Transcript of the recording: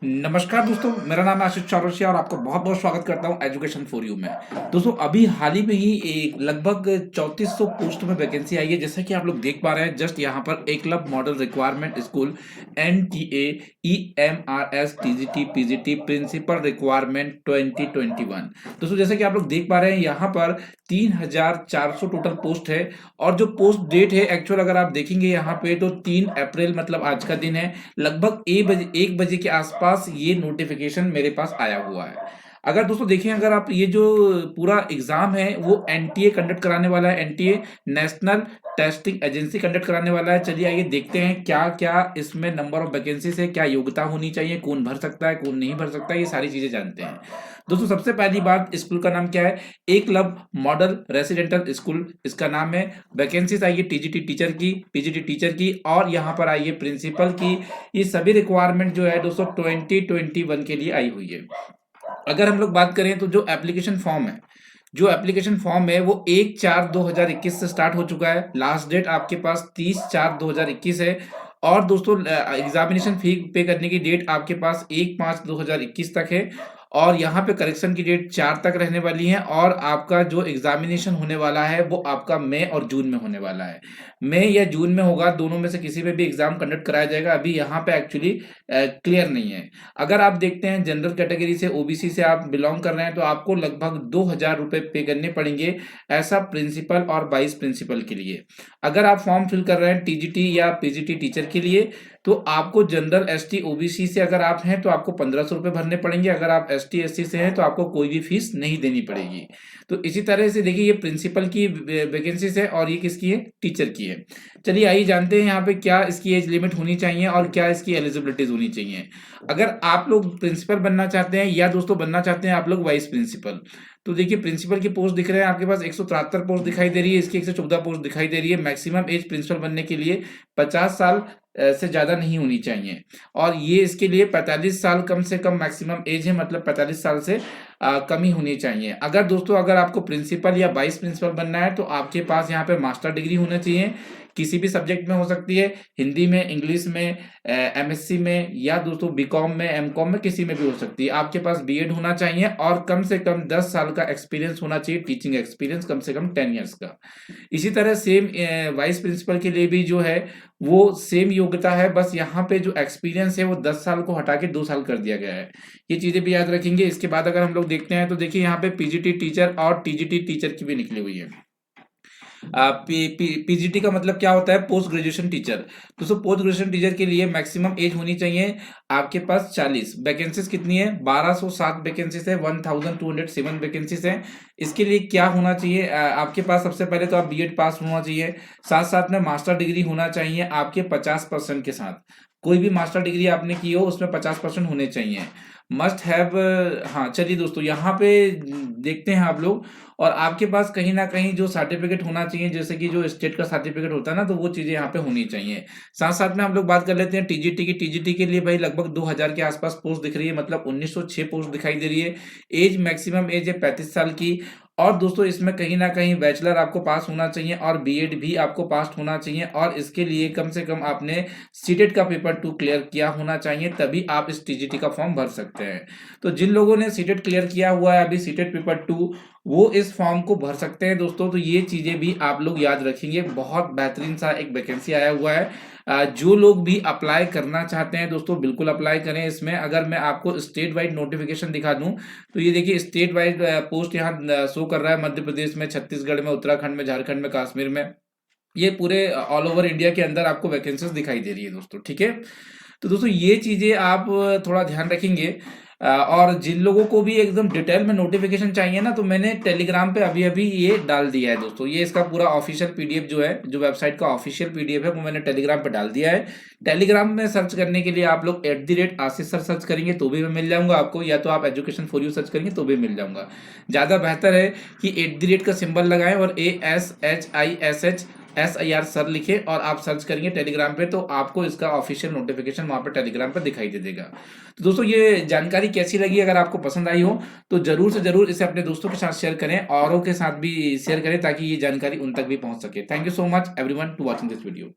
नमस्कार दोस्तों, मेरा नाम है आशीष चौरसिया और आपको बहुत-बहुत स्वागत करता हूँ एजुकेशन फॉर यू में। दोस्तों, अभी हाल ही में ही एक लगभग 3400 पोस्ट में वैकेंसी आई है। जैसा कि आप लोग देख पा रहे हैं, जस्ट यहाँ पर Eklavya model requirement school NTA, EMRS, TGT, PGT principal requirement 2021। दोस्तों, जैसा कि आप लोग देख पा रहे हैं, यहाँ पर 3400 टोटल पोस्ट है और जो पोस्ट डेट है एक्चुअल अगर आप देखेंगे यहाँ पे तो 3 अप्रैल मतलब आज का दिन है। लगभग 1 बजे के आसपास ये नोटिफिकेशन मेरे पास आया हुआ है। अगर दोस्तों देखें, अगर आप ये जो पूरा एग्जाम है वो एनटीए कंडक्ट कराने वाला है। NTA national testing agency conduct कराने वाला है। चलिए आइए देखते हैं क्या क्या इसमें नंबर ऑफ वैकेंसीज है, क्या योग्यता होनी चाहिए, कौन भर सकता है, कौन नहीं भर सकता है, ये सारी चीजें जानते हैं। दोस्तों, सबसे पहली बात, स्कूल का नाम क्या है? एकलव्य मॉडल रेसिडेंटल स्कूल इसका नाम है। वैकेंसीज आई है टीजीटी टीचर की, पीजीटी टीचर की और यहाँ पर आई है प्रिंसिपल की। ये सभी रिक्वायरमेंट जो है दोस्तों 2021 के लिए आई हुई है। अगर हम लोग बात करें तो जो एप्लीकेशन फॉर्म है वो 1/4/2021 से स्टार्ट हो चुका है। लास्ट डेट आपके पास 30/4/2021 है और दोस्तों एग्जामिनेशन फी पे करने की डेट आपके पास 1/5/2021 तक है और यहाँ पे करेक्शन की डेट 4 तक रहने वाली है और आपका जो एग्जामिनेशन होने वाला है वो आपका मई और जून में होने वाला है। मई या जून में होगा, दोनों में से किसी में भी एग्जाम कंडक्ट कराया जाएगा। अभी यहाँ पे एक्चुअली क्लियर नहीं है। अगर आप देखते हैं जनरल कैटेगरी से, ओबीसी से आप बिलोंग कर रहे हैं तो आपको लगभग 2000 रुपए पे करने पड़ेंगे, ऐसा प्रिंसिपल और वाइस प्रिंसिपल के लिए। अगर आप फॉर्म फिल कर रहे हैं टीजीटी या पीजीटी टीचर के लिए तो आपको जनरल एसटी ओबीसी से अगर आप हैं तो आपको 1500 रुपए भरने पड़ेंगे। अगर आप एसटी एससी से हैं तो आपको कोई भी फीस नहीं देनी पड़ेगी। तो इसी तरह से देखिए, ये प्रिंसिपल की वैकेंसीज है और ये किसकी है? टीचर की है। चलिए आइए जानते हैं यहाँ पे क्या इसकी एज लिमिट होनी चाहिए और क्या इसकी एलिजिबिलिटीज होनी चाहिए। अगर आप लोग प्रिंसिपल बनना चाहते हैं या दोस्तों बनना चाहते हैं आप लोग वाइस प्रिंसिपल, तो देखिए प्रिंसिपल की पोस्ट दिख रहे हैं आपके पास 173 पोस्ट दिखाई दे रही है, इसकी 114 पोस्ट दिखाई दे रही है। मैक्सिमम एज प्रिंसिपल बनने के लिए 50 साल से ज्यादा नहीं होनी चाहिए और ये इसके लिए 45 साल कम से कम मैक्सिमम एज है, मतलब 45 साल से कम ही होनी चाहिए। अगर दोस्तों अगर आपको प्रिंसिपल या वाइस प्रिंसिपल बनना है तो आपके पास यहाँ पे मास्टर डिग्री होना चाहिए, किसी भी सब्जेक्ट में हो सकती है, हिंदी में, इंग्लिश में, एमएससी में या दोस्तों बीकॉम में, एमकॉम में, किसी में भी हो सकती है। आपके पास बीएड होना चाहिए और कम से कम 10 साल का एक्सपीरियंस होना चाहिए, टीचिंग एक्सपीरियंस कम से कम 10 ईयर्स का। इसी तरह सेम वाइस प्रिंसिपल के लिए भी जो है वो सेम योग्यता है, बस यहाँ पे जो एक्सपीरियंस है वो 10 साल को हटा के 2 साल कर दिया गया है। ये चीजें भी याद रखेंगे। इसके बाद अगर हम लोग देखते हैं तो देखिए यहाँ पे पीजीटी टीचर और टीजीटी टीचर की भी निकली हुई है। पीजीटी का मतलब क्या होता है? Post graduation teacher. दोस्तों पोस्ट ग्रेजुएशन टीचर के लिए मैक्सिमम एज होनी चाहिए आपके पास 40। वैकेंसीज कितनी है? 1207 वैकेंसीज है, 1207 वैकेंसीज है। इसके लिए क्या होना चाहिए? आपके पास सबसे पहले तो आप बीएड पास होना चाहिए, साथ साथ में मास्टर डिग्री होना चाहिए आपके 50% के साथ। कोई भी मास्टर डिग्री आपने की हो उसमें 50% होने चाहिए, मस्ट हैव। हाँ चलिए दोस्तों, यहाँ पे देखते हैं आप लोग, और आपके पास कहीं ना कहीं जो सर्टिफिकेट होना चाहिए, जैसे कि जो स्टेट का सर्टिफिकेट होता है ना, तो वो चीजें यहाँ पे होनी चाहिए। साथ साथ में हम लोग बात कर लेते हैं टीजीटी की। टीजीटी के लिए भाई लगभग 2000 के आसपास पोस्ट दिख रही है, मतलब 1906 पोस्ट दिखाई दे रही है। एज मैक्सिमम एज है 35 साल की और दोस्तों इसमें कहीं ना कहीं बैचलर आपको पास होना चाहिए और बीएड भी आपको पास होना चाहिए और इसके लिए कम से कम आपने सीटेट का पेपर 2 क्लियर किया होना चाहिए, तभी आप इस टीजीटी का फॉर्म भर सकते हैं। तो जिन लोगों ने सीटेट क्लियर किया हुआ है अभी, सीटेट पेपर 2, वो इस फॉर्म को भर सकते हैं दोस्तों। तो ये चीजें भी आप लोग याद रखेंगे। बहुत बेहतरीन सा एक वैकेंसी आया हुआ है। जो लोग भी अप्लाई करना चाहते हैं दोस्तों बिल्कुल अप्लाई करें इसमें। अगर मैं आपको स्टेट वाइड नोटिफिकेशन दिखा दूं तो ये देखिए स्टेट वाइड पोस्ट यहाँ शो कर रहा है, मध्य प्रदेश में, छत्तीसगढ़ में, उत्तराखंड में, झारखंड में, कश्मीर में। ये पूरे ऑल ओवर इंडिया के अंदर आपको वैकेंसीज दिखाई दे रही है दोस्तों, ठीक है। तो दोस्तों ये चीजें आप थोड़ा ध्यान रखेंगे। और जिन लोगों को भी एकदम डिटेल में नोटिफिकेशन चाहिए ना, तो मैंने टेलीग्राम पे अभी अभी ये डाल दिया है दोस्तों। ये इसका पूरा ऑफिशियल पीडीएफ जो है, जो वेबसाइट का ऑफिशियल पीडीएफ है, वो मैंने टेलीग्राम पे डाल दिया है। टेलीग्राम में सर्च करने के लिए आप लोग @आशीष सर सर्च करेंगे तो भी मैं मिल जाऊंगा आपको, या तो आप एजुकेशन फॉर यू सर्च करेंगे तो भी मिल जाऊंगा। ज्यादा बेहतर है कि @ का सिंबल लगाएं और ASHISHSIR सर लिखे और आप सर्च करेंगे टेलीग्राम पे, तो आपको इसका ऑफिशियल नोटिफिकेशन वहां पे टेलीग्राम पे दिखाई दे देगा। तो दोस्तों ये जानकारी कैसी लगी? अगर आपको पसंद आई हो तो जरूर से जरूर इसे अपने दोस्तों के साथ शेयर करें, औरों के साथ भी शेयर करें ताकि ये जानकारी उन तक भी पहुंच सके। Thank you so much everyone to watching this video.